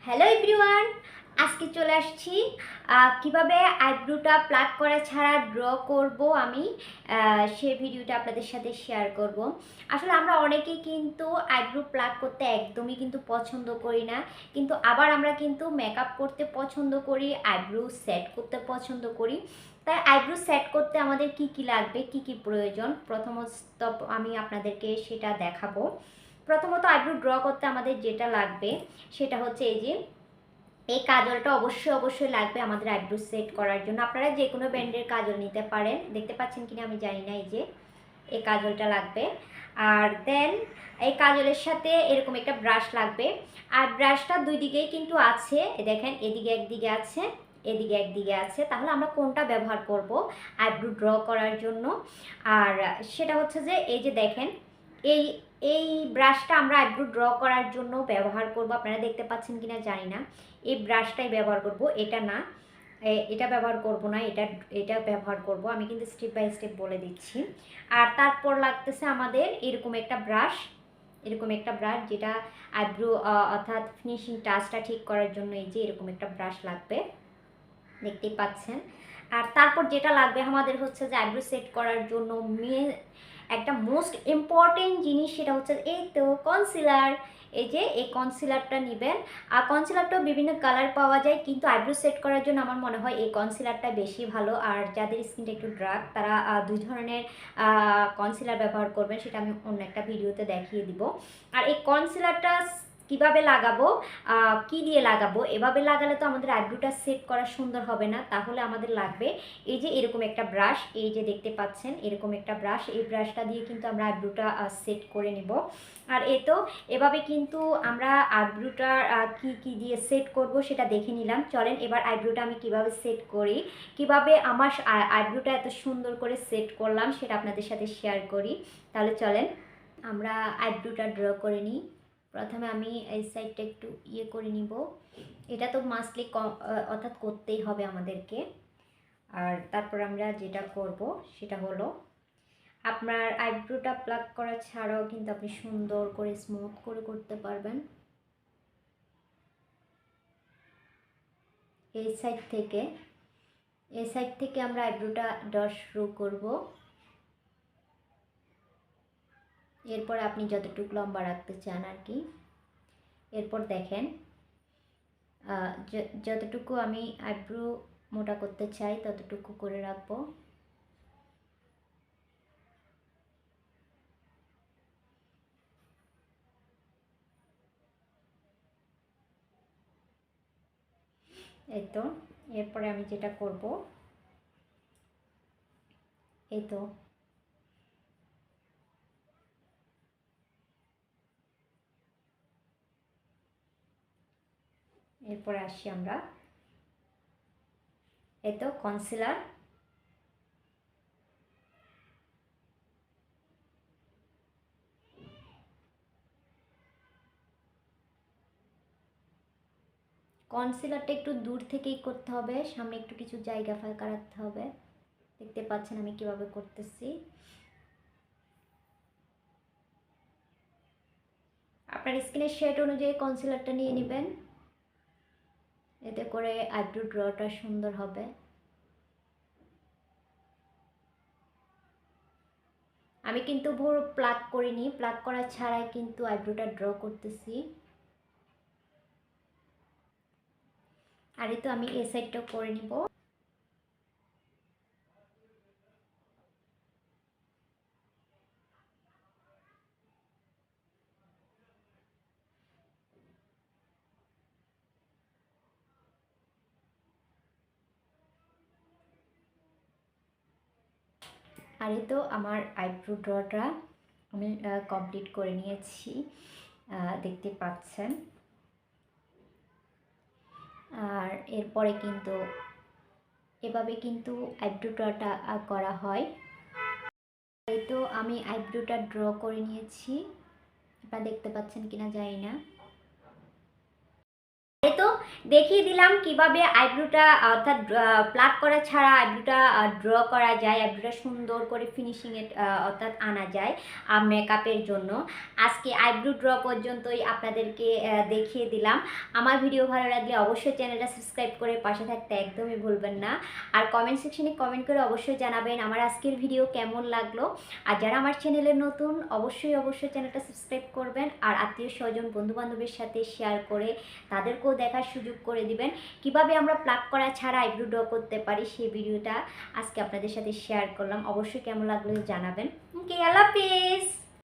Hello everyone, আজকে চলে আসছি কিভাবে আইব্রোটা প্লাগ করা ছাড়া ড্র করব আমি সেই ভিডিওটা আপনাদের সাথে শেয়ার করব। আসলে আমরা অনেকেই কিন্তু আইব্রো প্লাগ করতে একদমই কিন্তু পছন্দ করি না, কিন্তু আবার আমরা কিন্তু মেকআপ করতে পছন্দ করি, আইব্রো সেট করতে পছন্দ করি। তাই আইব্রো সেট করতে আমাদের কি কি লাগবে, কি কি প্রয়োজন, প্রথমত আমি আপনাদেরকে সেটা দেখাবো। প্রথমত আইব্রো ড্র করতে আমাদের যেটা লাগবে সেটা হচ্ছে এই কাজলটা অবশ্যই লাগবে আমাদের আইব্রো সেট করার জন্য। আপনারা যে কোনো ব্র্যান্ডের কাজল নিতে পারেন, দেখতে পাচ্ছেন কিনা আমি জানি না। এই কাজলটা লাগবে। আর দেন এই কাজলের সাথে এরকম একটা ব্রাশ লাগবে। আর ব্রাশটা দুই দিকেই কিন্তু আছে, দেখেন এদিকে একদিকে আছে, এদিকে একদিকে আছে। তাহলে আমরা কোনটা ব্যবহার করব আইব্রো ড্র করার জন্য? আর সেটা হচ্ছে যে এই যে দেখেন, এই এই ব্রাশটা আমরা আইব্রো ড্র করার জন্য ব্যবহার করব। আপনারা দেখতে পাচ্ছেন কিনা জানি না। এই ব্রাশটাই ব্যবহার করব, এটা না, এটা ব্যবহার করব না, এটা ব্যবহার করব। আমি কিন্তু স্টেপ বাই স্টেপ বলে দিচ্ছি। আর তারপর লাগতেছে আমাদের এরকম একটা ব্রাশ, যেটা আইব্রো অর্থাৎ ফিনিশিং টাচটা ঠিক করার জন্য এই যে এরকম একটা ব্রাশ লাগবে, দেখতেই পাচ্ছেন। আর তারপর যেটা লাগবে আমাদের হচ্ছে যে আইব্রো সেট করার জন্য একটা মোস্ট ইম্পর্টেন্ট জিনিস, সেটা হচ্ছে এই তো কনসিলার। এই যে এই কনসিলারটা নেবেন। আর কনসিলারটাও বিভিন্ন কালার পাওয়া যায়, কিন্তু আইব্রো সেট করার জন্য আমার মনে হয় এই কনসিলারটা বেশি ভালো। আর যাদের স্কিনটা একটু ড্রাক তারা দুই ধরনের কনসিলার ব্যবহার করবেন, সেটা আমি অন্য একটা ভিডিওতে দেখিয়ে দিব। আর এই কনসিলারটা কিভাবে লাগাবো, কি দিয়ে লাগাবো? এভাবে লাগালে তো আমাদের আইব্রোটা সেট করা সুন্দর হবে না। তাহলে আমাদের লাগবে এই যে এরকম একটা ব্রাশ, এই যে দেখতে পাচ্ছেন এরকম একটা ব্রাশ। এই ব্রাশটা দিয়ে কিন্তু আমরা আইব্রোটা সেট করে নিব। আর তো এভাবে কিন্তু আমরা আইব্রোটা কি কি দিয়ে সেট করব সেটা দেখে নিলাম। চলেন এবার আইব্রোটা আমি কিভাবে সেট করি, কিভাবে আমার আইব্রোটা এত সুন্দর করে সেট করলাম সেটা আপনাদের সাথে শেয়ার করি। তাহলে চলেন আমরা আইব্রোটা ড্র করে নিই। প্রথমে আমি এই সাইডটা একটু করে নিব। এটা তো মাস্টলি অর্থাৎ করতেই হবে আমাদেরকে। আর তারপর আমরা যেটা করব সেটা হলো, আপনার আইব্রোটা প্লাগ করা ছাড়াও কিন্তু আপনি সুন্দর করে স্মুথ করে করতে পারবেন। এই সাইড থেকে আমরা আইব্রোটা ড্র শুরু করব। এরপর আপনি যতটুকু লম্বা রাখতে চান আর কি। এরপর দেখেন যতটুকু আমি আইব্রো মোটা করতে চাই ততটুকু করে রাখবো। এই তো এরপরে আমি যেটা করব, এই তো এরপরে আসি আমরা, এই তো কনসিলার। কনসিলারটা একটু দূর থেকেই করতে হবে, সামনে একটু কিছু জায়গা ফাঁকা রাখতে হবে। দেখতে পাচ্ছেন আমি কিভাবে করতেছি। আপনার স্কিনের শেড অনুযায়ী কনসিলারটা নিয়ে নেবেন, এতে করে আইব্রো ড্রটা সুন্দর হবে। আমি কিন্তু পুরো প্লাগ করিনি, প্লাগ করা ছাড়াই কিন্তু আইব্রোটা ড্র করতেছি। আর এই তো আমি এই সাইডটা করে নিব। আর এই তো আমার আইব্রো ড্রটা আমি কমপ্লিট করে নিয়েছি, দেখতে পাচ্ছেন। আর এরপরে কিন্তু এভাবে কিন্তু আইব্রো ড্রটা করা হয়। এই তো আমি আইব্রোটা ড্র করে নিয়েছি, আপনারা দেখতে পাচ্ছেন কিনা জানি না। এই তো দেখিয়ে দিলাম কিভাবে আইব্রোটা অর্থাৎ প্লাক করা ছাড়া আইব্রোটা ড্র করা যায়, আইব্রোটা সুন্দর করে ফিনিশিংয়ে অর্থাৎ আনা যায় মেকআপের জন্য। আজকে আইব্রো ড্র পর্যন্তই আপনাদেরকে দেখিয়ে দিলাম। আমার ভিডিও ভালো লাগলে অবশ্যই চ্যানেলটা সাবস্ক্রাইব করে পাশে থাকতে একদমই ভুলবেন না। আর কমেন্ট সেকশনে কমেন্ট করে অবশ্যই জানাবেন আমার আজকের ভিডিও কেমন লাগলো। আর যারা আমার চ্যানেলে নতুন অবশ্যই চ্যানেলটা সাবস্ক্রাইব করবেন, আর আত্মীয় স্বজন বন্ধুবান্ধবের সাথে শেয়ার করে তাদেরকেও দেখার সুযোগ করে দিবেন কিভাবে আমরা প্লাক করা ছাড়া আইব্রো ড্র করতে পারি। সেই ভিডিওটা আজকে আপনাদের সাথে শেয়ার করলাম। অবশ্যই কেমন লাগলো জানাবেন। ওকে, আল্লাহ হাফেজ।